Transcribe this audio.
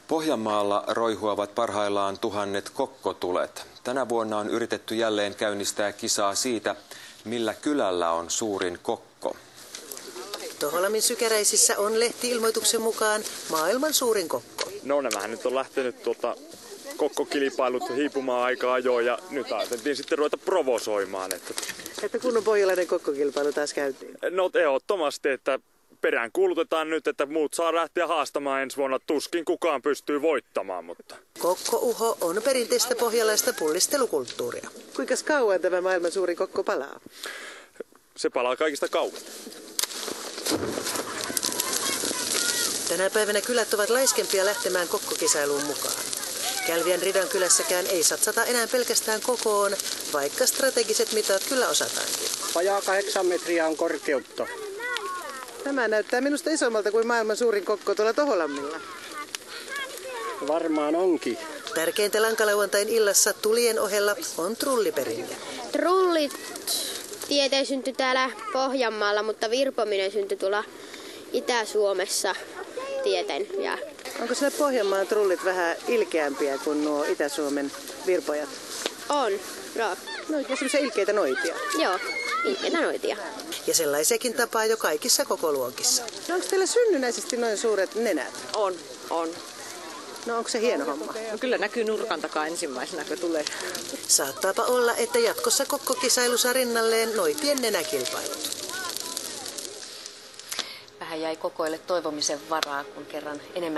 Pohjanmaalla roihuavat parhaillaan tuhannet kokkotulet. Tänä vuonna on yritetty jälleen käynnistää kisaa siitä, millä kylällä on suurin kokko. Toholamin Sykäräisissä on lehti-ilmoituksen mukaan maailman suurin kokko. No nämähän nyt on lähtenyt kokkokilpailut hiipumaan aika ajoin ja nyt ajateltiin sitten ruveta provosoimaan. Että kunnon pohjalainen kokkokilpailu taas käytiin. No ehdottomasti, että perään kuulutetaan nyt, että muut saa lähteä haastamaan ensi vuonna. Tuskin kukaan pystyy voittamaan, mutta... Kokkouho on perinteistä pohjalaista pullistelukulttuuria. Kuinka kauan tämä maailman suurin kokko palaa? Se palaa kaikista kauan. Tänä päivänä kylät ovat laiskempia lähtemään kokkokisailuun mukaan. Kälviän Ridan kylässäkään ei satsata enää pelkästään kokoon, vaikka strategiset mitat kyllä osataankin. Vajaa 8 metriä on korkeutta. Tämä näyttää minusta isommalta kuin maailman suurin kokko tuolla Toholammilla. Varmaan onkin. Tärkeintä lankalauantain illassa tulien ohella on trulliperinne. Trullit tieteen syntyi täällä Pohjanmaalla, mutta virpominen syntyi tuolla Itä-Suomessa tieten. Onko siellä Pohjanmaan trullit vähän ilkeämpiä kuin nuo Itä-Suomen virpojat? On, joo. No, ja semmoisia ilkeitä noitia. Joo, ilkeitä noitia. Ja sellaisiakin tapaa jo kaikissa kokoluokissa. No onko teillä synnynnäisesti noin suuret nenät? On. No onko se hieno homma? No kyllä näkyy nurkan takaa ensimmäisenä, kun tulee. Saattaapa olla, että jatkossa kokkokisailu saa rinnalleen noitien nenäkilpailut. Vähän jäi kokoille toivomisen varaa, kun kerran enemmän